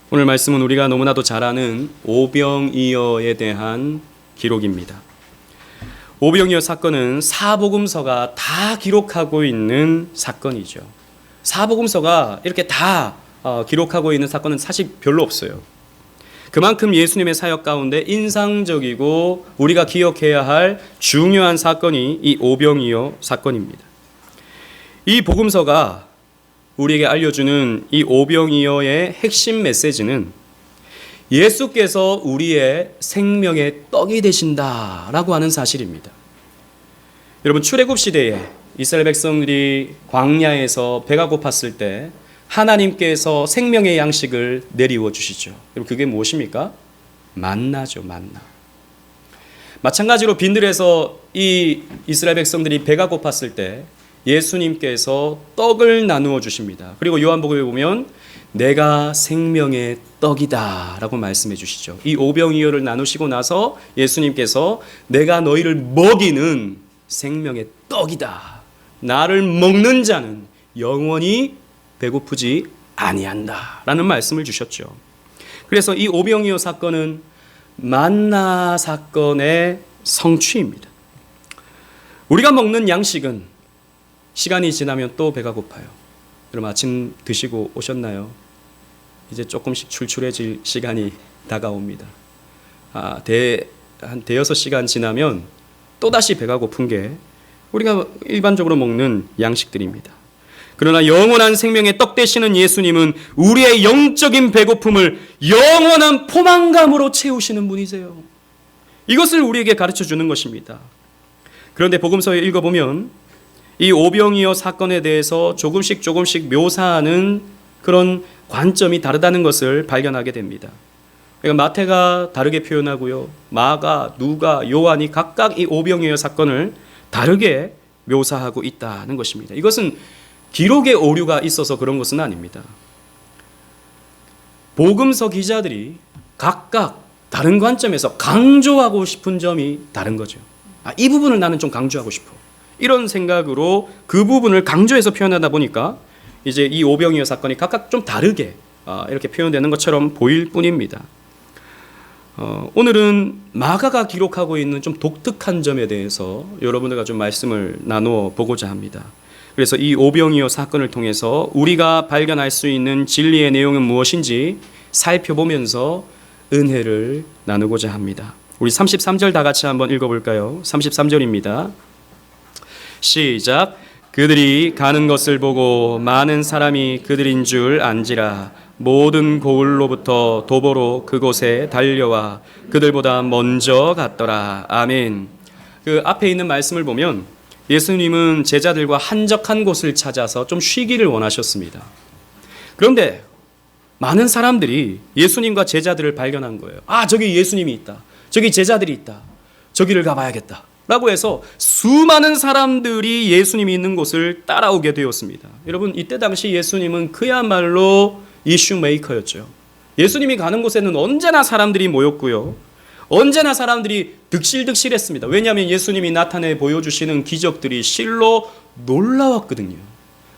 오늘 말씀은 우리가 너무나도 잘 아는 오병이어에 대한 기록입니다. 오병이어 사건은 사복음서가 다 기록하고 있는 사건이죠. 사복음서가 이렇게 다 기록하고 있는 사건은 사실 별로 없어요. 그만큼 예수님의 사역 가운데 인상적이고 우리가 기억해야 할 중요한 사건이 이 오병이어 사건입니다. 이 복음서가 우리에게 알려주는 이 오병이어의 핵심 메시지는 예수께서 우리의 생명의 떡이 되신다라고 하는 사실입니다. 여러분, 출애굽 시대에 이스라엘 백성들이 광야에서 배가 고팠을 때 하나님께서 생명의 양식을 내리워 주시죠. 여러분, 그게 무엇입니까? 만나죠, 만나. 마찬가지로 빈들에서 이 이스라엘 백성들이 배가 고팠을 때 예수님께서 떡을 나누어 주십니다. 그리고 요한복음에 보면 내가 생명의 떡이다 라고 말씀해 주시죠. 이 오병이어를 나누시고 나서 예수님께서 내가 너희를 먹이는 생명의 떡이다. 나를 먹는 자는 영원히 배고프지 아니한다 라는 말씀을 주셨죠. 그래서 이 오병이어 사건은 만나 사건의 성취입니다. 우리가 먹는 양식은 시간이 지나면 또 배가 고파요. 여러분, 아침 드시고 오셨나요? 이제 조금씩 출출해질 시간이 다가옵니다. 한 대여섯 시간 지나면 또다시 배가 고픈 게 우리가 일반적으로 먹는 양식들입니다. 그러나 영원한 생명의 떡 되시는 예수님은 우리의 영적인 배고픔을 영원한 포만감으로 채우시는 분이세요. 이것을 우리에게 가르쳐 주는 것입니다. 그런데 복음서에 읽어보면 이 오병이어 사건에 대해서 조금씩 묘사하는 그런 관점이 다르다는 것을 발견하게 됩니다. 그러니까 마태가 다르게 표현하고요, 마가, 누가, 요한이 각각 이 오병이어 사건을 다르게 묘사하고 있다는 것입니다. 이것은 기록의 오류가 있어서 그런 것은 아닙니다. 복음서 기자들이 각각 다른 관점에서 강조하고 싶은 점이 다른 거죠. 이 부분을 나는 좀 강조하고 싶어. 이런 생각으로 그 부분을 강조해서 표현하다 보니까 이제 이 오병이어 사건이 각각 좀 다르게 이렇게 표현되는 것처럼 보일 뿐입니다. 오늘은 마가가 기록하고 있는 좀 독특한 점에 대해서 여러분들과 좀 말씀을 나누어 보고자 합니다. 그래서 이 오병이어 사건을 통해서 우리가 발견할 수 있는 진리의 내용은 무엇인지 살펴보면서 은혜를 나누고자 합니다. 우리 33절 다 같이 한번 읽어볼까요? 33절입니다. 시작. 그들이 가는 것을 보고 많은 사람이 그들인 줄 안지라. 모든 고을로부터 도보로 그곳에 달려와 그들보다 먼저 갔더라. 아멘. 그 앞에 있는 말씀을 보면 예수님은 제자들과 한적한 곳을 찾아서 좀 쉬기를 원하셨습니다. 그런데 많은 사람들이 예수님과 제자들을 발견한 거예요. 저기 예수님이 있다. 저기 제자들이 있다. 저기를 가봐야겠다. 라고 해서 수많은 사람들이 예수님이 있는 곳을 따라오게 되었습니다. 여러분, 이때 당시 예수님은 그야말로 이슈 메이커였죠. 예수님이 가는 곳에는 언제나 사람들이 모였고요, 언제나 사람들이 득실득실했습니다. 왜냐하면 예수님이 나타내 보여주시는 기적들이 실로 놀라웠거든요.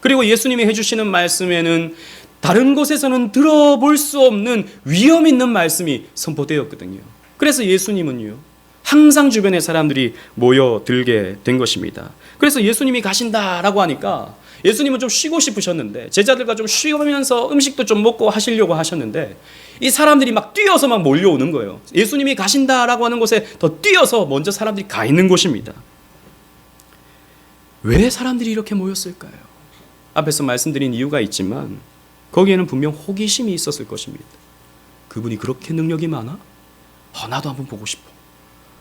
그리고 예수님이 해주시는 말씀에는 다른 곳에서는 들어볼 수 없는 위험 있는 말씀이 선포되었거든요. 그래서 예수님은요, 항상 주변에 사람들이 모여들게 된 것입니다. 그래서 예수님이 가신다라고 하니까 예수님은 좀 쉬고 싶으셨는데, 제자들과 좀 쉬면서 음식도 좀 먹고 하시려고 하셨는데, 이 사람들이 막 뛰어서 막 몰려오는 거예요. 예수님이 가신다라고 하는 곳에 더 뛰어서 먼저 사람들이 가 있는 곳입니다. 왜 사람들이 이렇게 모였을까요? 앞에서 말씀드린 이유가 있지만 거기에는 분명 호기심이 있었을 것입니다. 그분이 그렇게 능력이 많아? 나도 한번 보고 싶어.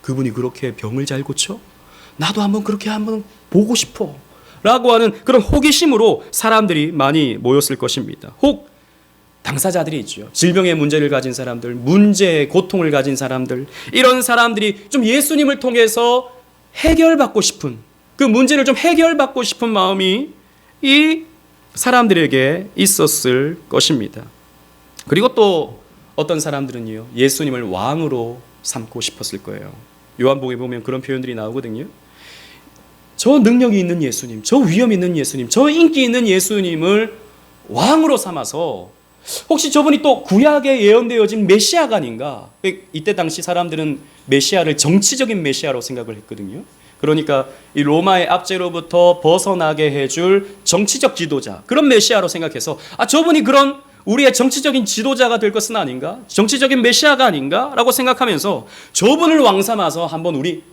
그분이 그렇게 병을 잘 고쳐? 나도 그렇게 한번 보고 싶어. 라고 하는 그런 호기심으로 사람들이 많이 모였을 것입니다. 혹 당사자들이 있죠. 질병의 문제를 가진 사람들, 문제의 고통을 가진 사람들, 이런 사람들이 좀 예수님을 통해서 해결받고 싶은, 그 문제를 좀 해결받고 싶은 마음이 이 사람들에게 있었을 것입니다. 그리고 또 어떤 사람들은요, 예수님을 왕으로 삼고 싶었을 거예요. 요한복음에 보면 그런 표현들이 나오거든요. 저 능력이 있는 예수님, 저 위험 있는 예수님, 저 인기 있는 예수님을 왕으로 삼아서 혹시 저분이 또 구약에 예언되어진 메시아가 아닌가? 이때 당시 사람들은 메시아를 정치적인 메시아로 생각을 했거든요. 그러니까 이 로마의 압제로부터 벗어나게 해줄 정치적 지도자, 그런 메시아로 생각해서 저분이 그런 우리의 정치적인 지도자가 될 것은 아닌가? 정치적인 메시아가 아닌가? 라고 생각하면서 저분을 왕 삼아서 한번 우리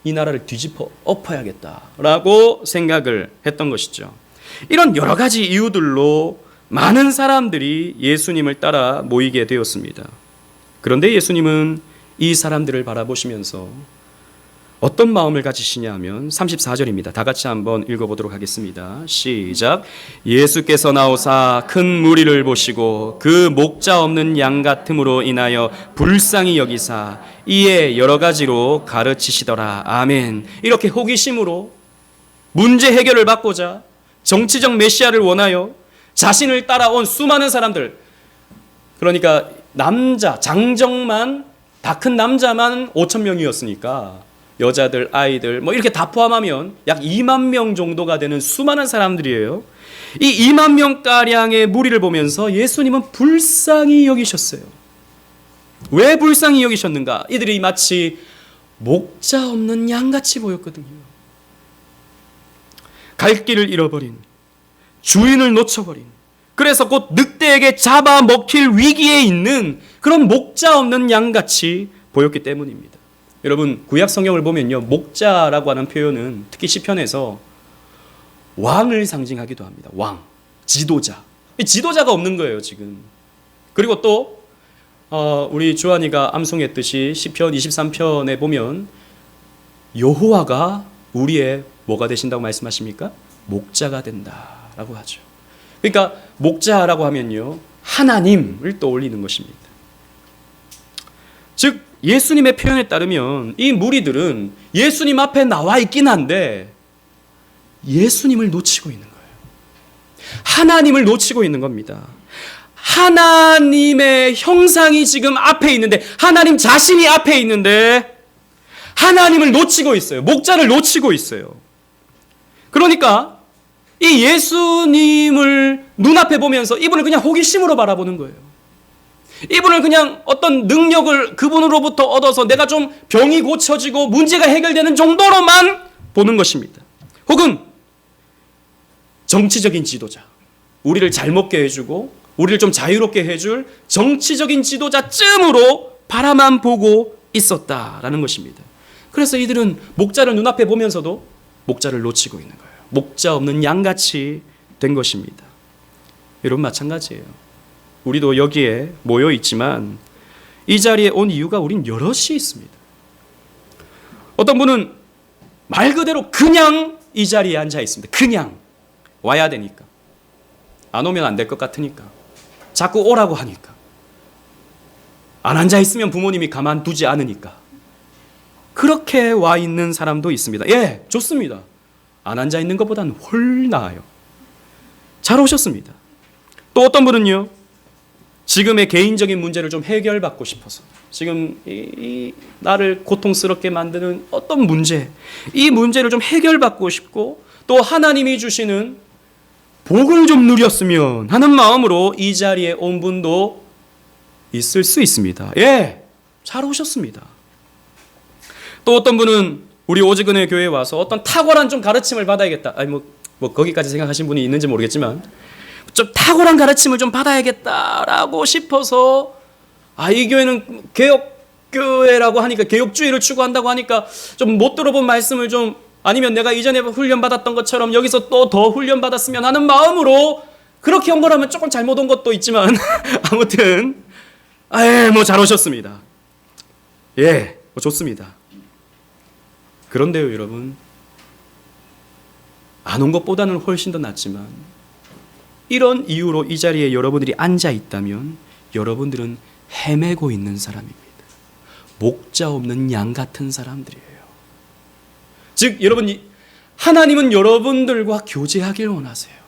이 나라를 뒤집어 엎어야겠다라고 생각을 했던 것이죠. 이런 여러 가지 이유들로 많은 사람들이 예수님을 따라 모이게 되었습니다. 그런데 예수님은 이 사람들을 바라보시면서 어떤 마음을 가지시냐 하면 34절입니다. 다 같이 한번 읽어보도록 하겠습니다. 시작. 예수께서 나오사 큰 무리를 보시고 그 목자 없는 양 같음으로 인하여 불쌍히 여기사 이에 여러 가지로 가르치시더라. 아멘. 이렇게 호기심으로 문제 해결을 받고자 정치적 메시아를 원하여 자신을 따라온 수많은 사람들, 그러니까 남자, 장정만, 다 큰 남자만 5천 명이었으니까 여자들, 아이들 뭐 이렇게 다 포함하면 약 2만 명 정도가 되는 수많은 사람들이에요. 이 2만 명가량의 무리를 보면서 예수님은 불쌍히 여기셨어요. 왜 불쌍히 여기셨는가? 이들이 마치 목자 없는 양같이 보였거든요. 갈 길을 잃어버린, 주인을 놓쳐버린, 그래서 곧 늑대에게 잡아먹힐 위기에 있는 그런 목자 없는 양같이 보였기 때문입니다. 여러분, 구약 성경을 보면요, 목자라고 하는 표현은 특히 시편에서 왕을 상징하기도 합니다. 왕, 지도자. 지도자가 없는 거예요, 지금. 그리고 또 우리 주한이가 암송했듯이 시편 23편에 보면 여호와가 우리의 뭐가 되신다고 말씀하십니까? 목자가 된다라고 하죠. 그러니까 목자라고 하면요, 하나님을 떠올리는 것입니다. 즉 예수님의 표현에 따르면 이 무리들은 예수님 앞에 나와 있긴 한데 예수님을 놓치고 있는 거예요. 하나님을 놓치고 있는 겁니다. 하나님의 형상이 지금 앞에 있는데, 하나님 자신이 앞에 있는데 하나님을 놓치고 있어요. 목자를 놓치고 있어요. 그러니까 이 예수님을 눈앞에 보면서 이분을 그냥 호기심으로 바라보는 거예요. 이분을 그냥 어떤 능력을 그분으로부터 얻어서 내가 좀 병이 고쳐지고 문제가 해결되는 정도로만 보는 것입니다. 혹은 정치적인 지도자, 우리를 잘 먹게 해주고 우리를 좀 자유롭게 해줄 정치적인 지도자쯤으로 바라만 보고 있었다라는 것입니다. 그래서 이들은 목자를 눈앞에 보면서도 목자를 놓치고 있는 거예요. 목자 없는 양같이 된 것입니다. 여러분, 마찬가지예요. 우리도 여기에 모여 있지만 이 자리에 온 이유가 우린 여럿이 있습니다. 어떤 분은 말 그대로 그냥 이 자리에 앉아 있습니다. 그냥 와야 되니까, 안 오면 안 될 것 같으니까, 자꾸 오라고 하니까, 안 앉아 있으면 부모님이 가만두지 않으니까 그렇게 와 있는 사람도 있습니다. 예, 좋습니다. 안 앉아 있는 것보다는 훨 나아요. 잘 오셨습니다. 또 어떤 분은요, 지금의 개인적인 문제를 좀 해결받고 싶어서, 지금 이 나를 고통스럽게 만드는 어떤 문제, 이 문제를 좀 해결받고 싶고 또 하나님이 주시는 복을 좀 누렸으면 하는 마음으로 이 자리에 온 분도 있을 수 있습니다. 예, 잘 오셨습니다. 또 어떤 분은 우리 오직은혜 교회에 와서 어떤 탁월한 좀 가르침을 받아야겠다. 아니 뭐 거기까지 생각하신 분이 있는지 모르겠지만 좀 탁월한 가르침을 좀 받아야겠다라고 싶어서, 이 교회는 개혁교회라고 하니까, 개혁주의를 추구한다고 하니까 좀 못 들어본 말씀을 좀, 아니면 내가 이전에 훈련받았던 것처럼 여기서 또 더 훈련받았으면 하는 마음으로 그렇게 온 거라면 조금 잘못 온 것도 있지만 아무튼 뭐 잘 오셨습니다. 예, 좋습니다. 그런데요, 여러분, 안 온 것보다는 훨씬 더 낫지만 이런 이유로 이 자리에 여러분들이 앉아 있다면 여러분들은 헤매고 있는 사람입니다. 목자 없는 양 같은 사람들이에요. 즉, 여러분, 하나님은 여러분들과 교제하길 원하세요.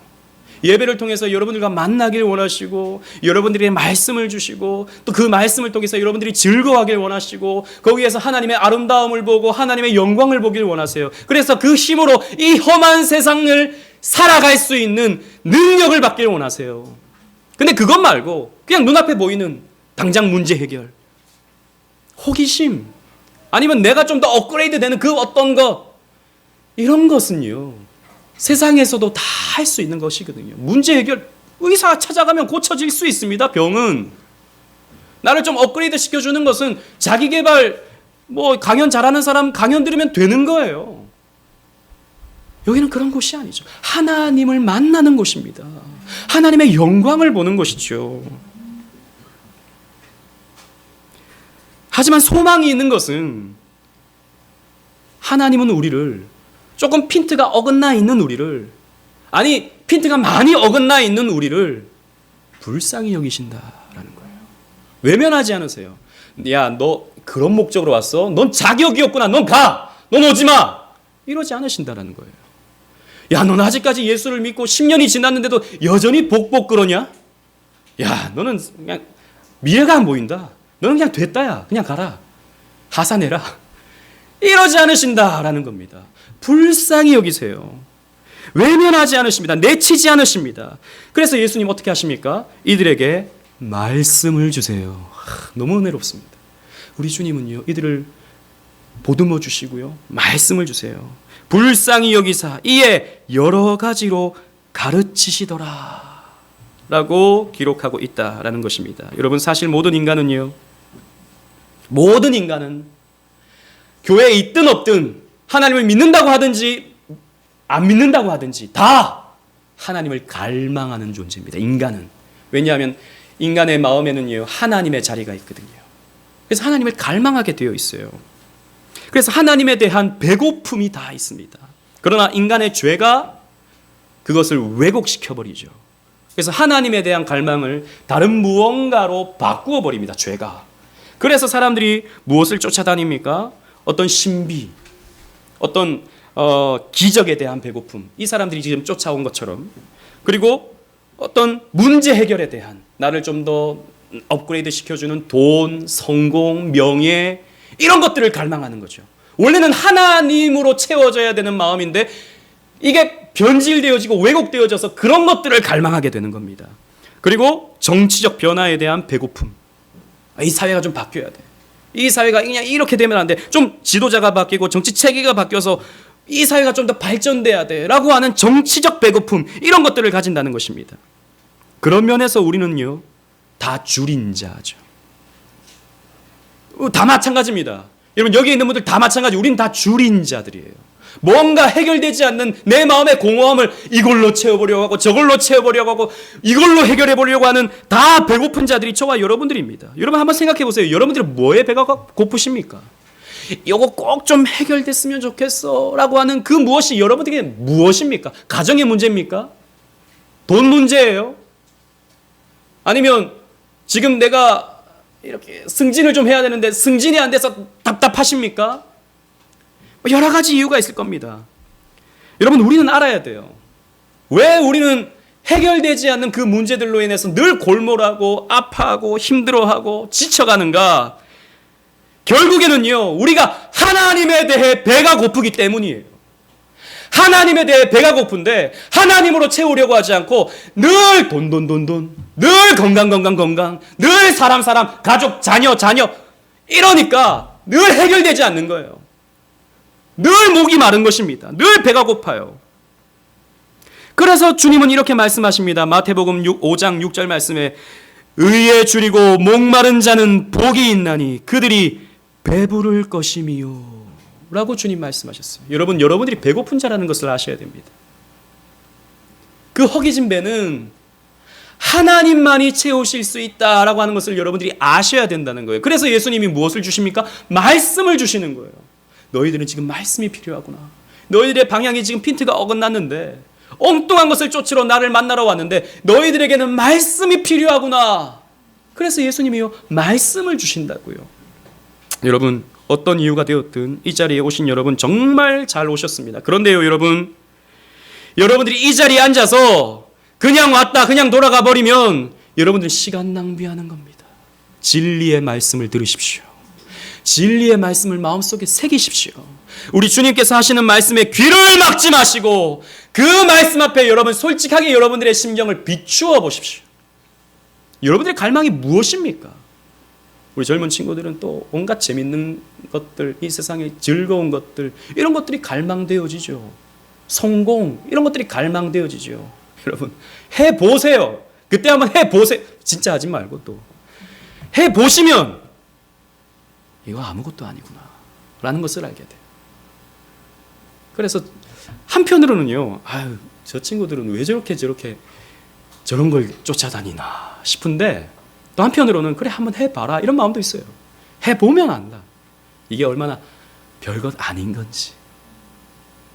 예배를 통해서 여러분들과 만나길 원하시고, 여러분들에게 말씀을 주시고, 또 그 말씀을 통해서 여러분들이 즐거워하길 원하시고, 거기에서 하나님의 아름다움을 보고 하나님의 영광을 보길 원하세요. 그래서 그 힘으로 이 험한 세상을 살아갈 수 있는 능력을 받길 원하세요. 근데 그것 말고 그냥 눈앞에 보이는 당장 문제 해결, 호기심, 아니면 내가 좀 더 업그레이드 되는 그 어떤 것, 이런 것은요 세상에서도 다 할 수 있는 것이거든요. 문제 해결, 의사 찾아가면 고쳐질 수 있습니다. 병은 나를 좀 업그레이드 시켜주는 것은 자기개발 강연 잘하는 사람 강연 들으면 되는 거예요. 여기는 그런 곳이 아니죠. 하나님을 만나는 곳입니다. 하나님의 영광을 보는 것이죠. 하지만 소망이 있는 것은 하나님은 우리를 조금 핀트가 어긋나 있는 우리를, 아니 핀트가 많이 어긋나 있는 우리를 불쌍히 여기신다라는 거예요. 외면하지 않으세요. 야, 너 그런 목적으로 왔어? 넌 자격이 없구나. 넌 가. 넌 오지 마. 이러지 않으신다라는 거예요. 야, 넌 아직까지 예수를 믿고 10년이 지났는데도 여전히 복복 그러냐? 야, 너는 그냥 미래가 안 보인다. 너는 그냥 됐다야. 그냥 가라. 하산해라. 이러지 않으신다라는 겁니다. 불쌍히 여기세요. 외면하지 않으십니다. 내치지 않으십니다. 그래서 예수님 어떻게 하십니까? 이들에게 말씀을 주세요. 너무 은혜롭습니다. 우리 주님은요, 이들을 보듬어 주시고요, 말씀을 주세요. 불쌍히 여기사 이에 여러 가지로 가르치시더라 라고 기록하고 있다라는 것입니다. 여러분, 사실 모든 인간은 교회에 있든 없든 하나님을 믿는다고 하든지 안 믿는다고 하든지 다 하나님을 갈망하는 존재입니다. 인간은. 왜냐하면 인간의 마음에는요, 하나님의 자리가 있거든요. 그래서 하나님을 갈망하게 되어 있어요. 그래서 하나님에 대한 배고픔이 다 있습니다. 그러나 인간의 죄가 그것을 왜곡시켜버리죠. 그래서 하나님에 대한 갈망을 다른 무언가로 바꾸어 버립니다. 죄가. 그래서 사람들이 무엇을 쫓아다닙니까? 어떤 신비, 어떤 기적에 대한 배고픔, 이 사람들이 지금 쫓아온 것처럼, 그리고 어떤 문제 해결에 대한, 나를 좀 더 업그레이드 시켜주는 돈, 성공, 명예, 이런 것들을 갈망하는 거죠. 원래는 하나님으로 채워져야 되는 마음인데 이게 변질되어지고 왜곡되어져서 그런 것들을 갈망하게 되는 겁니다. 그리고 정치적 변화에 대한 배고픔. 이 사회가 좀 바뀌어야 돼. 이 사회가 그냥 이렇게 되면 안 돼. 좀 지도자가 바뀌고 정치 체계가 바뀌어서 이 사회가 좀 더 발전돼야 돼 라고 하는 정치적 배고픔, 이런 것들을 가진다는 것입니다. 그런 면에서 우리는요, 다 줄인 자죠. 다 마찬가지입니다. 여러분, 여기 있는 분들 다 마찬가지. 우린 다 줄인 자들이에요. 뭔가 해결되지 않는 내 마음의 공허함을 이걸로 채워보려고 하고 저걸로 채워보려고 하고 이걸로 해결해보려고 하는 다 배고픈 자들이 저와 여러분들입니다. 여러분 한번 생각해 보세요. 여러분들이 뭐에 배가 고프십니까? 이거 꼭 좀 해결됐으면 좋겠어 라고 하는 그 무엇이 여러분들에게 무엇입니까? 가정의 문제입니까? 돈 문제예요? 아니면 지금 내가 이렇게 승진을 좀 해야 되는데 승진이 안 돼서 답답하십니까? 여러 가지 이유가 있을 겁니다. 여러분, 우리는 알아야 돼요. 왜 우리는 해결되지 않는 그 문제들로 인해서 늘 골몰하고 아파하고 힘들어하고 지쳐가는가? 결국에는요, 우리가 하나님에 대해 배가 고프기 때문이에요. 하나님에 대해 배가 고픈데 하나님으로 채우려고 하지 않고 늘 돈, 늘 건강, 늘 사람, 가족, 자녀 이러니까 늘 해결되지 않는 거예요. 늘 목이 마른 것입니다. 늘 배가 고파요. 그래서 주님은 이렇게 말씀하십니다. 마태복음 5장 6절 말씀에 의에 줄이고 목마른 자는 복이 있나니 그들이 배부를 것이미요 라고 주님 말씀하셨어요. 여러분, 여러분들이 배고픈 자라는 것을 아셔야 됩니다. 그 허기진 배는 하나님만이 채우실 수 있다라고 하는 것을 여러분들이 아셔야 된다는 거예요. 그래서 예수님이 무엇을 주십니까? 말씀을 주시는 거예요. 너희들은 지금 말씀이 필요하구나. 너희들의 방향이 지금 핀트가 어긋났는데 엉뚱한 것을 쫓으러 나를 만나러 왔는데 너희들에게는 말씀이 필요하구나. 그래서 예수님이요, 말씀을 주신다고요. 여러분, 어떤 이유가 되었든 이 자리에 오신 여러분 정말 잘 오셨습니다. 그런데요, 여러분들이 이 자리에 앉아서 그냥 왔다 그냥 돌아가 버리면 여러분들 시간 낭비하는 겁니다. 진리의 말씀을 들으십시오. 진리의 말씀을 마음속에 새기십시오. 우리 주님께서 하시는 말씀에 귀를 막지 마시고 그 말씀 앞에 여러분 솔직하게 여러분들의 심경을 비추어 보십시오. 여러분들의 갈망이 무엇입니까? 우리 젊은 친구들은 또 온갖 재밌는 것들, 이 세상의 즐거운 것들, 이런 것들이 갈망되어지죠. 성공, 이런 것들이 갈망되어지죠. 여러분, 해보세요. 그때 한번 해보세요. 진짜 하지 말고 또. 해보시면 이거 아무것도 아니구나 라는 것을 알게 돼요. 그래서 한편으로는요, 아유, 저 친구들은 왜 저렇게 저런 걸 쫓아다니나 싶은데, 또 한편으로는 그래 한번 해봐라 이런 마음도 있어요. 해보면 안다. 이게 얼마나 별것 아닌 건지,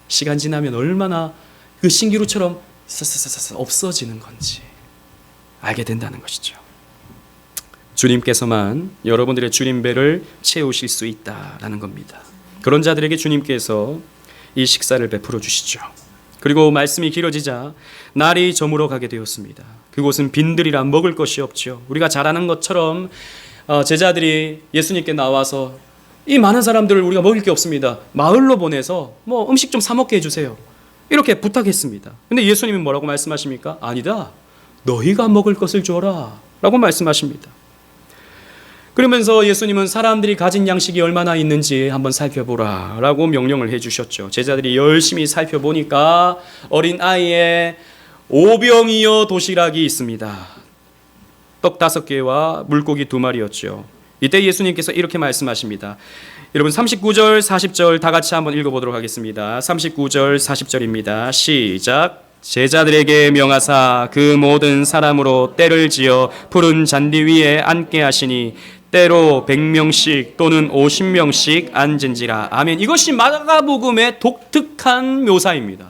시간 지나면 얼마나 그 신기루처럼 없어지는 건지 알게 된다는 것이죠. 주님께서만 여러분들의 주님배를 채우실 수 있다라는 겁니다. 그런 자들에게 주님께서 이 식사를 베풀어 주시죠. 그리고 말씀이 길어지자 날이 저물어 가게 되었습니다. 그곳은 빈들이라 먹을 것이 없죠. 우리가 잘 아는 것처럼 제자들이 예수님께 나와서 이 많은 사람들을 우리가 먹일 게 없습니다. 마을로 보내서 뭐 음식 좀 사 먹게 해주세요. 이렇게 부탁했습니다. 근데 예수님은 뭐라고 말씀하십니까? 아니다. 너희가 먹을 것을 줘라 라고 말씀하십니다. 그러면서 예수님은 사람들이 가진 양식이 얼마나 있는지 한번 살펴보라 라고 명령을 해주셨죠. 제자들이 열심히 살펴보니까 어린 아이의 오병이어 도시락이 있습니다. 떡 5개와 물고기 2마리였죠. 이때 예수님께서 이렇게 말씀하십니다. 여러분 39절 40절 다 같이 한번 읽어보도록 하겠습니다. 39절 40절입니다. 시작. 제자들에게 명하사 그 모든 사람으로 때를 지어 푸른 잔디 위에 앉게 하시니 때로 100명씩 또는 50명씩 앉은지라. 아멘. 이것이 마가복음의 독특한 묘사입니다.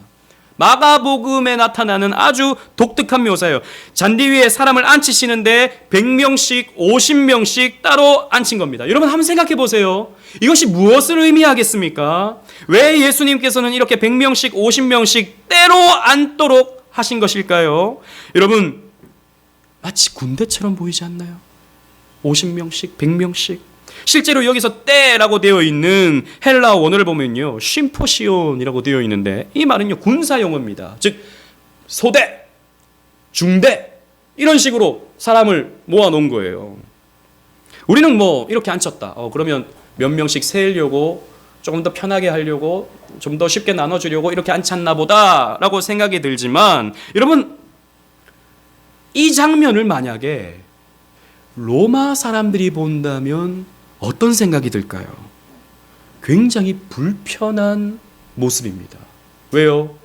마가복음에 나타나는 아주 독특한 묘사예요. 잔디 위에 사람을 앉히시는데 100명씩 50명씩 따로 앉힌 겁니다. 여러분 한번 생각해 보세요. 이것이 무엇을 의미하겠습니까? 왜 예수님께서는 이렇게 100명씩 50명씩 때로 앉도록 하신 것일까요? 여러분 마치 군대처럼 보이지 않나요? 50명씩 100명씩. 실제로 여기서 때라고 되어 있는 헬라 원어를 보면요, 쉼포시온이라고 되어 있는데 이 말은요 군사 용어입니다. 즉 소대, 중대 이런 식으로 사람을 모아놓은 거예요. 우리는 뭐 이렇게 앉혔다. 그러면 몇 명씩 세려고, 조금 더 편하게 하려고, 좀 더 쉽게 나눠주려고 이렇게 앉혔나 보다라고 생각이 들지만, 여러분 이 장면을 만약에 로마 사람들이 본다면 어떤 생각이 들까요? 굉장히 불편한 모습입니다. 왜요?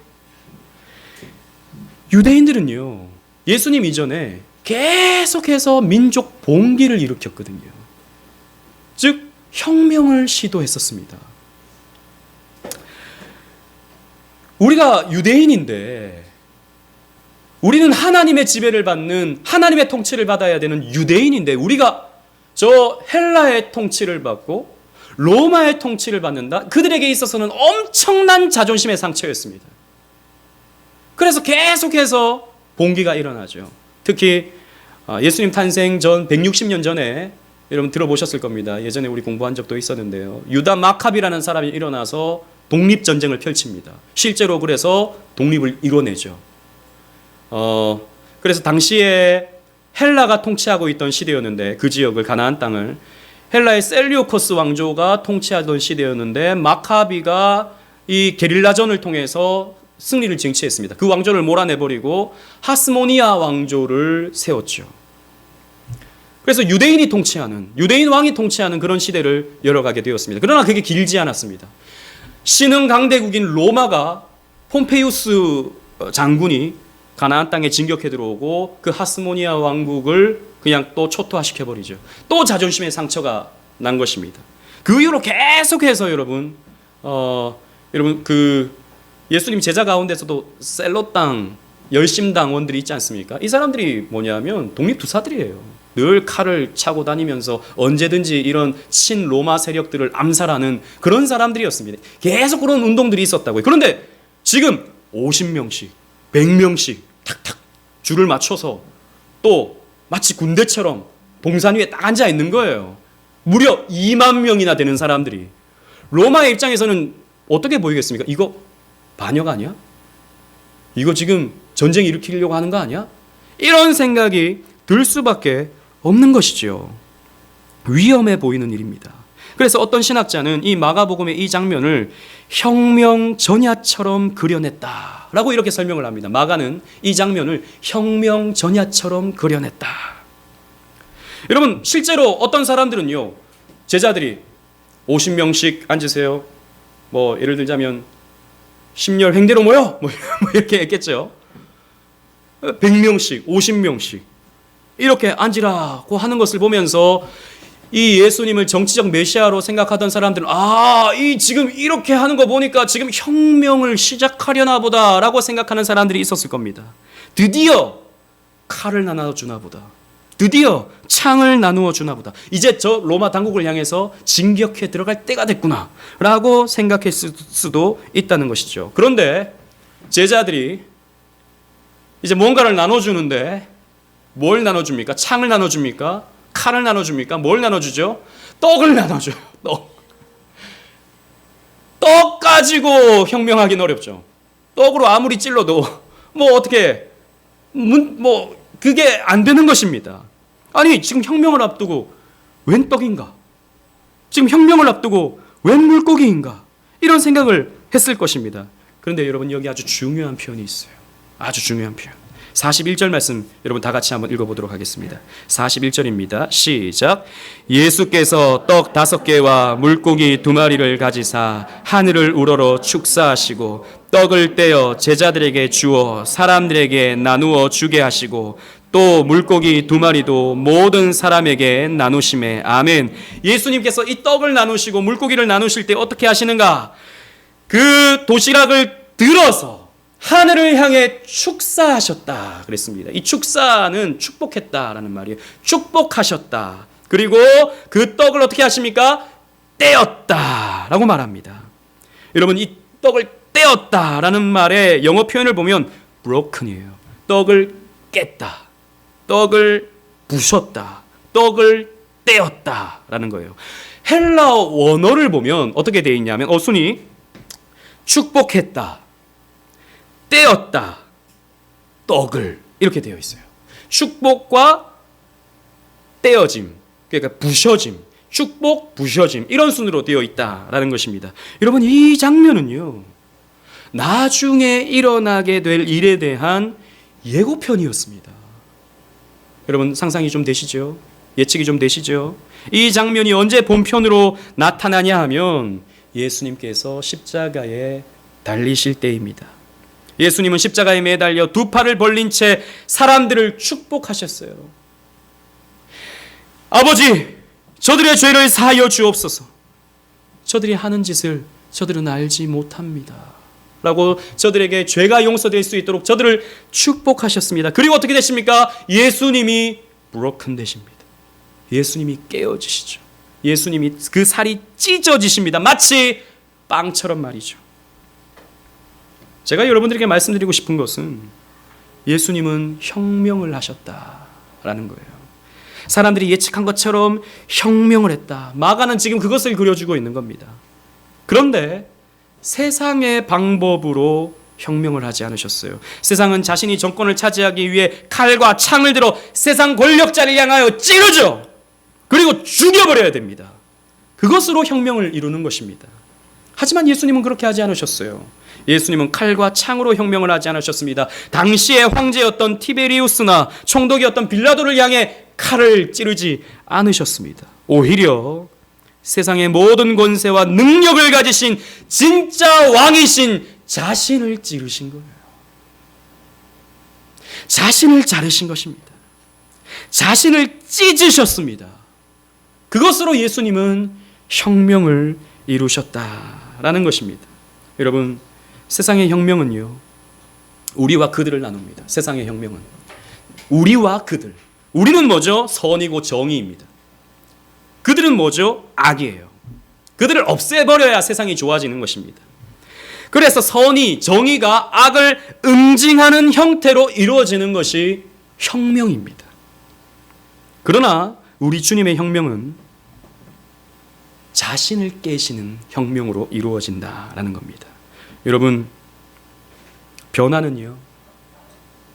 유대인들은요, 예수님 이전에 계속해서 민족 봉기를 일으켰거든요. 즉 혁명을 시도했었습니다. 우리가 유대인인데, 우리는 하나님의 지배를 받는, 하나님의 통치를 받아야 되는 유대인인데, 우리가 저 헬라의 통치를 받고 로마의 통치를 받는다? 그들에게 있어서는 엄청난 자존심의 상처였습니다. 그래서 계속해서 봉기가 일어나죠. 특히 예수님 탄생 전 160년 전에 여러분 들어보셨을 겁니다. 예전에 우리 공부한 적도 있었는데요. 유다 마카비라는 사람이 일어나서 독립전쟁을 펼칩니다. 실제로 그래서 독립을 이뤄내죠. 그래서 당시에 헬라가 통치하고 있던 시대였는데, 그 지역을, 가나안 땅을 헬라의 셀리오코스 왕조가 통치하던 시대였는데, 마카비가 이 게릴라전을 통해서 승리를 쟁취했습니다. 그 왕조를 몰아내버리고 하스모니아 왕조를 세웠죠. 그래서 유대인이 통치하는, 유대인 왕이 통치하는 그런 시대를 열어가게 되었습니다. 그러나 그게 길지 않았습니다. 신흥 강대국인 로마가, 폼페이우스 장군이 가나안 땅에 진격해 들어오고 그 하스모니아 왕국을 그냥 또 초토화시켜버리죠. 또 자존심의 상처가 난 것입니다. 그 이후로 계속해서 여러분 그 예수님 제자 가운데서도 셀롯당, 열심당원들이 있지 않습니까? 이 사람들이 뭐냐면 독립투사들이에요. 늘 칼을 차고 다니면서 언제든지 이런 친로마 세력들을 암살하는 그런 사람들이었습니다. 계속 그런 운동들이 있었다고요. 그런데 지금 50명씩 100명씩 탁탁 줄을 맞춰서 또 마치 군대처럼 동산 위에 딱 앉아 있는 거예요. 무려 2만 명이나 되는 사람들이. 로마의 입장에서는 어떻게 보이겠습니까? 이거 반역 아니야? 이거 지금 전쟁 일으키려고 하는 거 아니야? 이런 생각이 들 수밖에 없는 것이죠. 위험해 보이는 일입니다. 그래서 어떤 신학자는 이 마가복음의 이 장면을 혁명 전야처럼 그려냈다라고 이렇게 설명을 합니다. 마가는 이 장면을 혁명 전야처럼 그려냈다. 여러분, 실제로 어떤 사람들은요, 제자들이 50명씩 앉으세요. 뭐 예를 들자면 심열 횡대로 모여 뭐 이렇게 했겠죠. 100명씩, 50명씩 이렇게 앉으라고 하는 것을 보면서 이 예수님을 정치적 메시아로 생각하던 사람들은 이 지금 이렇게 하는 거 보니까 지금 혁명을 시작하려나 보다라고 생각하는 사람들이 있었을 겁니다. 드디어 칼을 나눠주나 보다. 드디어 창을 나누어 주나 보다. 이제 저 로마 당국을 향해서 진격해 들어갈 때가 됐구나 라고 생각했을 수도 있다는 것이죠. 그런데 제자들이 이제 뭔가를 나눠주는데 뭘 나눠줍니까? 창을 나눠줍니까? 칼을 나눠줍니까? 뭘 나눠주죠? 떡을 나눠줘요. 떡 가지고 혁명하기는 어렵죠. 떡으로 아무리 찔러도 어떻게 그게 안 되는 것입니다. 아니, 지금 혁명을 앞두고 웬 떡인가? 지금 혁명을 앞두고 웬 물고기인가? 이런 생각을 했을 것입니다. 그런데 여러분, 여기 아주 중요한 표현이 있어요. 아주 중요한 표현. 41절 말씀 여러분 다 같이 한번 읽어보도록 하겠습니다. 41절입니다. 시작. 예수께서 떡 5개와 물고기 2마리를 가지사 하늘을 우러러 축사하시고 떡을 떼어 제자들에게 주어 사람들에게 나누어 주게 하시고 또 물고기 2마리도 모든 사람에게 나누심에. 아멘. 예수님께서 이 떡을 나누시고 물고기를 나누실 때 어떻게 하시는가? 그 도시락을 들어서 하늘을 향해 축사하셨다 그랬습니다. 이 축사는 축복했다라는 말이에요. 축복하셨다. 그리고 그 떡을 어떻게 하십니까? 떼었다라고 말합니다. 여러분, 이 떡을 떼었다라는 말의 영어 표현을 보면 broken이에요. 떡을 깼다. 떡을 부셨다. 떡을 떼었다라는 거예요. 헬라어 원어를 보면 어떻게 되어 있냐면 순이 축복했다, 떼었다, 떡을 이렇게 되어 있어요. 축복과 떼어짐, 그러니까 부셔짐, 축복, 부셔짐 이런 순으로 되어 있다라는 것입니다. 여러분, 이 장면은요, 나중에 일어나게 될 일에 대한 예고편이었습니다. 여러분, 상상이 좀 되시죠? 예측이 좀 되시죠? 이 장면이 언제 본편으로 나타나냐 하면 예수님께서 십자가에 달리실 때입니다. 예수님은 십자가에 매달려 2팔을 벌린 채 사람들을 축복하셨어요. 아버지, 저들의 죄를 사하여 주옵소서. 저들이 하는 짓을 저들은 알지 못합니다. 라고 저들에게 죄가 용서될 수 있도록 저들을 축복하셨습니다. 그리고 어떻게 되십니까? 예수님이 broken 되십니다. 예수님이 깨어지시죠. 예수님이 그 살이 찢어지십니다. 마치 빵처럼 말이죠. 제가 여러분들에게 말씀드리고 싶은 것은 예수님은 혁명을 하셨다라는 거예요. 사람들이 예측한 것처럼 혁명을 했다. 마가는 지금 그것을 그려주고 있는 겁니다. 그런데 세상의 방법으로 혁명을 하지 않으셨어요. 세상은 자신이 정권을 차지하기 위해 칼과 창을 들어 세상 권력자를 향하여 찌르죠. 그리고 죽여버려야 됩니다. 그것으로 혁명을 이루는 것입니다. 하지만 예수님은 그렇게 하지 않으셨어요. 예수님은 칼과 창으로 혁명을 하지 않으셨습니다. 당시의 황제였던 티베리우스나 총독이었던 빌라도를 향해 칼을 찌르지 않으셨습니다. 오히려 세상의 모든 권세와 능력을 가지신 진짜 왕이신 자신을 찌르신 거예요. 자신을 자르신 것입니다. 자신을 찢으셨습니다. 그것으로 예수님은 혁명을 이루셨다라는 것입니다. 여러분, 세상의 혁명은요, 우리와 그들을 나눕니다. 세상의 혁명은 우리와 그들. 우리는 뭐죠? 선이고 정의입니다. 그들은 뭐죠? 악이에요. 그들을 없애버려야 세상이 좋아지는 것입니다. 그래서 선이, 정의가 악을 응징하는 형태로 이루어지는 것이 혁명입니다. 그러나 우리 주님의 혁명은 자신을 깨시는 혁명으로 이루어진다라는 겁니다. 여러분, 변화는요,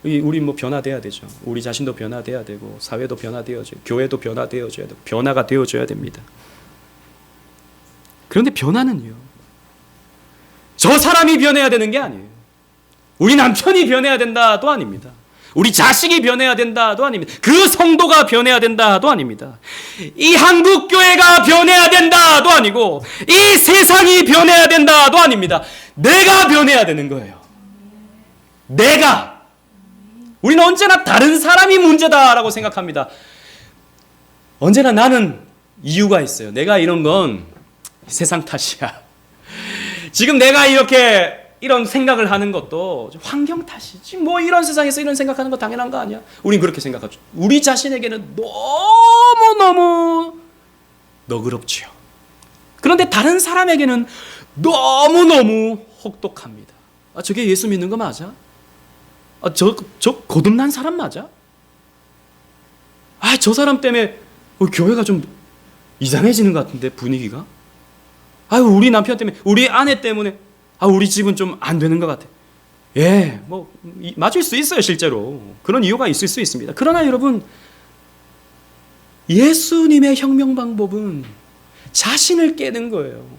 우리 뭐 변화돼야 되죠. 우리 자신도 변화돼야 되고 사회도 변화되어져요. 교회도 변화되어져야 되고 변화가 되어져야 됩니다. 그런데 변화는요, 저 사람이 변해야 되는 게 아니에요. 우리 남편이 변해야 된다도 아닙니다. 우리 자식이 변해야 된다도 아닙니다. 그 성도가 변해야 된다도 아닙니다. 이 한국교회가 변해야 된다도 아니고 이 세상이 변해야 된다도 아닙니다. 내가 변해야 되는 거예요. 내가. 우리는 언제나 다른 사람이 문제다라고 생각합니다. 언제나 나는 이유가 있어요. 내가 이런 건 세상 탓이야. 지금 내가 이런 생각을 하는 것도 환경 탓이지. 뭐 이런 세상에서 이런 생각하는 거 당연한 거 아니야? 우린 그렇게 생각하죠. 우리 자신에게는 너무너무 너그럽지요. 그런데 다른 사람에게는 너무너무 혹독합니다. 저게 예수 믿는 거 맞아? 저 거듭난 사람 맞아? 저 사람 때문에 교회가 좀 이상해지는 것 같은데 분위기가? 우리 남편 때문에, 우리 아내 때문에 우리 집은 좀 안 되는 것 같아. 예, 뭐 맞을 수 있어요. 실제로 그런 이유가 있을 수 있습니다. 그러나 여러분, 예수님의 혁명 방법은 자신을 깨는 거예요.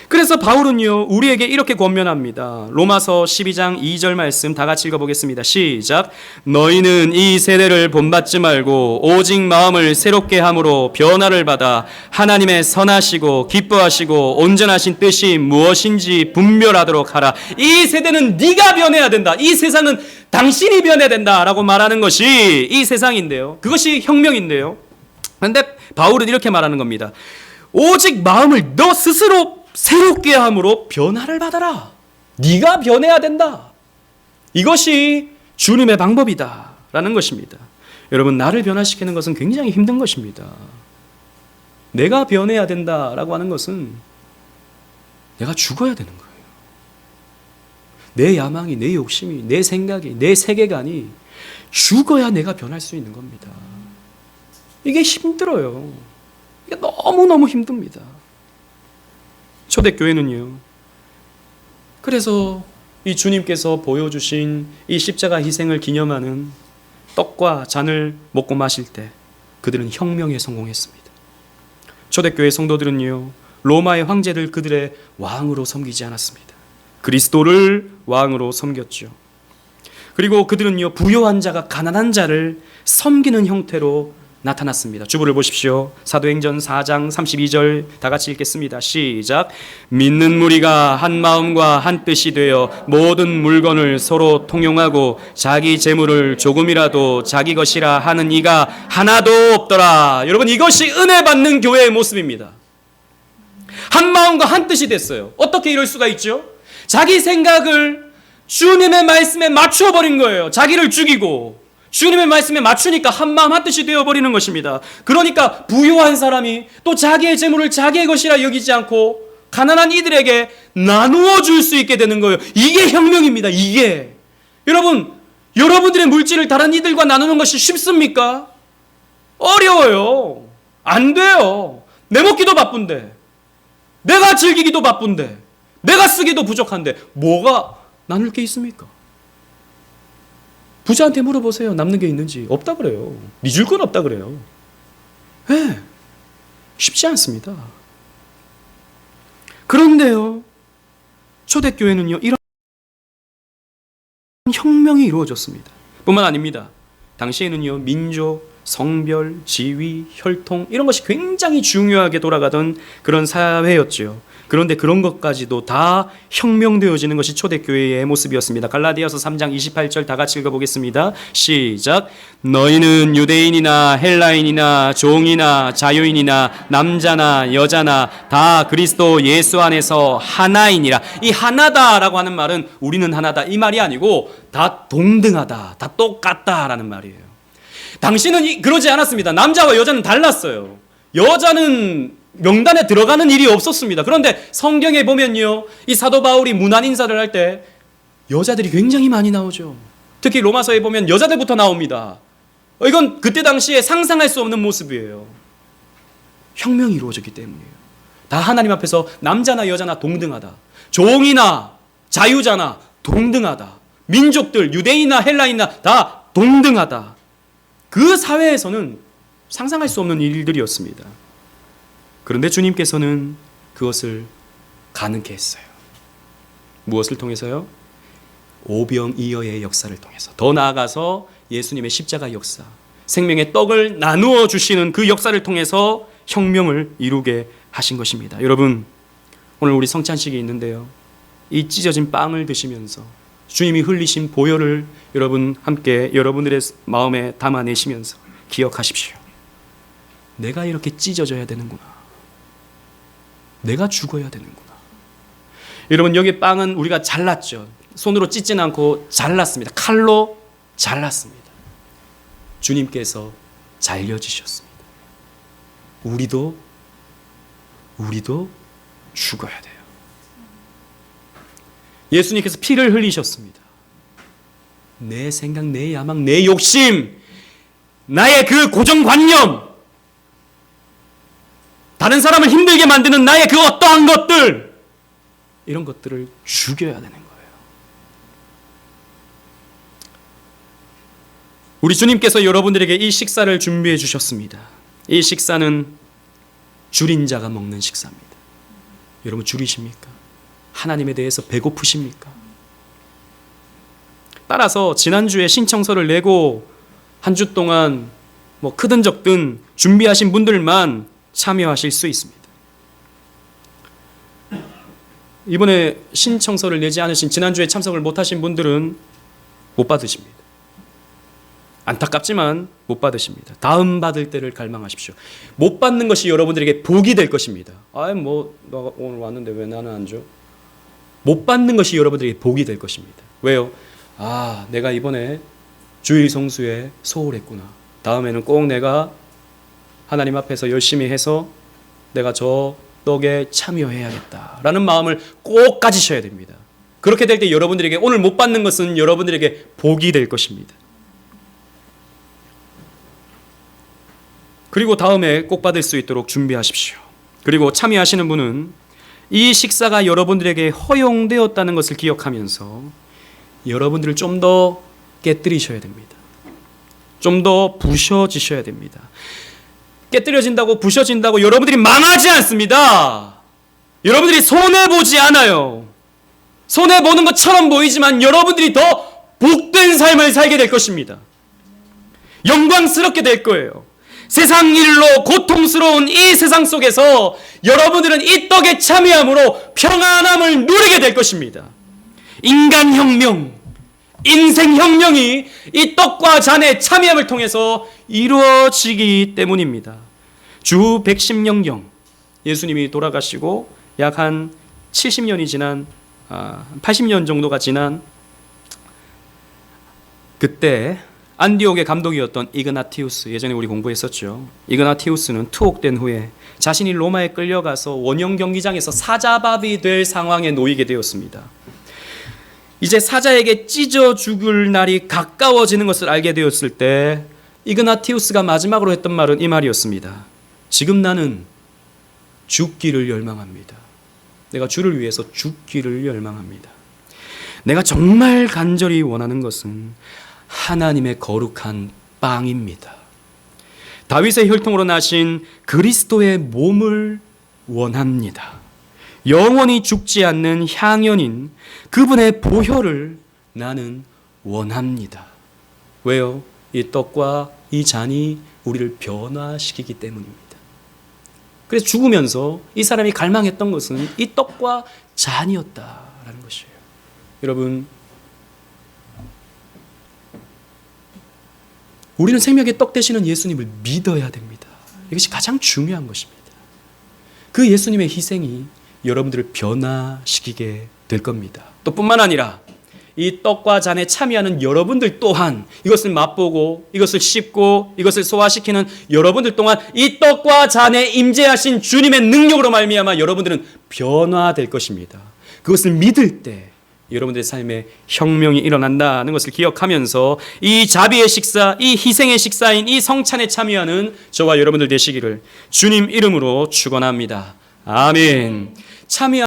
그래서 바울은요, 우리에게 이렇게 권면합니다. 로마서 12장 2절 말씀 다 같이 읽어보겠습니다. 시작. 너희는 이 세대를 본받지 말고 오직 마음을 새롭게 함으로 변화를 받아 하나님의 선하시고 기뻐하시고 온전하신 뜻이 무엇인지 분별하도록 하라. 이 세대는 네가 변해야 된다. 이 세상은 당신이 변해야 된다라고 말하는 것이 이 세상인데요. 그것이 혁명인데요. 그런데 바울은 이렇게 말하는 겁니다. 오직 마음을 너 스스로 새롭게 함으로 변화를 받아라. 네가 변해야 된다. 이것이 주님의 방법이다 라는 것입니다. 여러분, 나를 변화시키는 것은 굉장히 힘든 것입니다. 내가 변해야 된다라고 하는 것은 내가 죽어야 되는 거예요. 내 야망이, 내 욕심이, 내 생각이, 내 세계관이 죽어야 내가 변할 수 있는 겁니다. 이게 힘들어요. 이게 너무너무 힘듭니다. 초대교회는요, 그래서 이 주님께서 보여주신 이 십자가 희생을 기념하는 떡과 잔을 먹고 마실 때 그들은 혁명에 성공했습니다. 초대교회 성도들은요, 로마의 황제를 그들의 왕으로 섬기지 않았습니다. 그리스도를 왕으로 섬겼죠. 그리고 그들은요, 부요한 자가 가난한 자를 섬기는 형태로 나타났습니다. 주부를 보십시오. 사도행전 4장 32절 다 같이 읽겠습니다. 시작. 믿는 무리가 한 마음과 한 뜻이 되어 모든 물건을 서로 통용하고 자기 재물을 조금이라도 자기 것이라 하는 이가 하나도 없더라. 여러분, 이것이 은혜 받는 교회의 모습입니다. 한 마음과 한 뜻이 됐어요. 어떻게 이럴 수가 있죠? 자기 생각을 주님의 말씀에 맞추어 버린 거예요. 자기를 죽이고 주님의 말씀에 맞추니까 한마음 한뜻이 되어버리는 것입니다. 그러니까 부유한 사람이 또 자기의 재물을 자기의 것이라 여기지 않고 가난한 이들에게 나누어 줄 수 있게 되는 거예요. 이게 혁명입니다. 이게. 여러분, 여러분들의 물질을 다른 이들과 나누는 것이 쉽습니까? 어려워요. 안 돼요. 내 먹기도 바쁜데, 내가 즐기기도 바쁜데, 내가 쓰기도 부족한데 뭐가 나눌 게 있습니까? 부자한테 물어보세요. 남는 게 있는지. 없다 그래요. 네 줄 건 없다 그래요. 네, 쉽지 않습니다. 그런데요, 초대교회는요, 이런 혁명이 이루어졌습니다. 뿐만 아닙니다. 당시에는요, 민족, 성별, 지위, 혈통 이런 것이 굉장히 중요하게 돌아가던 그런 사회였죠. 그런데 그런 것까지도 다 혁명되어지는 것이 초대교회의 모습이었습니다. 갈라디아서 3장 28절 다 같이 읽어보겠습니다. 시작. 너희는 유대인이나 헬라인이나 종이나 자유인이나 남자나 여자나 다 그리스도 예수 안에서 하나이니라. 이 하나다라고 하는 말은 우리는 하나다 이 말이 아니고 다 동등하다, 다 똑같다라는 말이에요. 당신은 그러지 않았습니다. 남자와 여자는 달랐어요. 여자는 명단에 들어가는 일이 없었습니다. 그런데 성경에 보면요, 이 사도 바울이 문안 인사를 할 때 여자들이 굉장히 많이 나오죠. 특히 로마서에 보면 여자들부터 나옵니다. 이건 그때 당시에 상상할 수 없는 모습이에요. 혁명이 이루어졌기 때문이에요. 다 하나님 앞에서 남자나 여자나 동등하다. 종이나 자유자나 동등하다. 민족들, 유대인이나 헬라인이나 다 동등하다. 그 사회에서는 상상할 수 없는 일들이었습니다. 그런데 주님께서는 그것을 가능케 했어요. 무엇을 통해서요? 오병이어의 역사를 통해서, 더 나아가서 예수님의 십자가 역사, 생명의 떡을 나누어 주시는 그 역사를 통해서 혁명을 이루게 하신 것입니다. 여러분, 오늘 우리 성찬식이 있는데요, 이 찢어진 빵을 드시면서 주님이 흘리신 보혈을 여러분 함께 여러분들의 마음에 담아내시면서 기억하십시오. 내가 이렇게 찢어져야 되는구나. 내가 죽어야 되는구나. 여러분, 여기 빵은 우리가 잘랐죠. 손으로 찢지는 않고 잘랐습니다. 칼로 잘랐습니다. 주님께서 잘려지셨습니다. 우리도 죽어야 돼요. 예수님께서 피를 흘리셨습니다. 내 생각, 내 야망, 내 욕심, 나의 그 고정관념, 다른 사람을 힘들게 만드는 나의 그 어떠한 것들, 이런 것들을 죽여야 되는 거예요. 우리 주님께서 여러분들에게 이 식사를 준비해 주셨습니다. 이 식사는 줄인 자가 먹는 식사입니다. 여러분, 줄이십니까? 하나님에 대해서 배고프십니까? 따라서 지난주에 신청서를 내고 한 주 동안 뭐 크든 적든 준비하신 분들만 참여하실 수 있습니다. 이번에 신청서를 내지 않으신, 지난주에 참석을 못하신 분들은 못 받으십니다. 안타깝지만 못 받으십니다. 다음 받을 때를 갈망하십시오. 못 받는 것이 여러분들에게 복이 될 것입니다. 나 오늘 왔는데 왜 나는 안 줘? 못 받는 것이 여러분들에게 복이 될 것입니다. 왜요? 내가 이번에 주일 성수에 소홀했구나. 다음에는 꼭 내가 하나님 앞에서 열심히 해서 내가 저 떡에 참여해야겠다라는 마음을 꼭 가지셔야 됩니다. 그렇게 될 때 여러분들에게 오늘 못 받는 것은 여러분들에게 복이 될 것입니다. 그리고 다음에 꼭 받을 수 있도록 준비하십시오. 그리고 참여하시는 분은 이 식사가 여러분들에게 허용되었다는 것을 기억하면서 여러분들을 좀 더 깨뜨리셔야 됩니다. 좀 더 부셔지셔야 됩니다. 깨뜨려진다고, 부셔진다고 여러분들이 망하지 않습니다. 여러분들이 손해보지 않아요. 손해보는 것처럼 보이지만 여러분들이 더 복된 삶을 살게 될 것입니다. 영광스럽게 될 거예요. 세상 일로 고통스러운 이 세상 속에서 여러분들은 이 떡에 참여함으로 평안함을 누리게 될 것입니다. 인간혁명, 인생혁명이 이 떡과 잔의 참여함을 통해서 이루어지기 때문입니다. 주 110년경 예수님이 돌아가시고 약 한 70년이 지난 80년 정도가 지난 그때 안디옥의 감독이었던 이그나티우스, 예전에 우리 공부했었죠. 이그나티우스는 투옥된 후에 자신이 로마에 끌려가서 원형 경기장에서 사자밥이 될 상황에 놓이게 되었습니다. 이제 사자에게 찢어 죽을 날이 가까워지는 것을 알게 되었을 때 이그나티우스가 마지막으로 했던 말은 이 말이었습니다. 지금 나는 죽기를 열망합니다. 내가 주를 위해서 죽기를 열망합니다. 내가 정말 간절히 원하는 것은 하나님의 거룩한 빵입니다. 다윗의 혈통으로 나신 그리스도의 몸을 원합니다. 영원히 죽지 않는 향연인 그분의 보혈을 나는 원합니다. 왜요? 이 떡과 이 잔이 우리를 변화시키기 때문입니다. 그래서 죽으면서 이 사람이 갈망했던 것은 이 떡과 잔이었다라는 것이에요. 여러분, 우리는 생명의 떡 되시는 예수님을 믿어야 됩니다. 이것이 가장 중요한 것입니다. 그 예수님의 희생이 여러분들을 변화시키게 될 겁니다. 또 뿐만 아니라 이 떡과 잔에 참여하는 여러분들 또한 이것을 맛보고 이것을 씹고 이것을 소화시키는 여러분들 또한 이 떡과 잔에 임재하신 주님의 능력으로 말미암아 여러분들은 변화될 것입니다. 그것을 믿을 때 여러분들의 삶에 혁명이 일어난다는 것을 기억하면서 이 자비의 식사, 이 희생의 식사인 이 성찬에 참여하는 저와 여러분들 되시기를 주님 이름으로 축원합니다. 아멘. 참여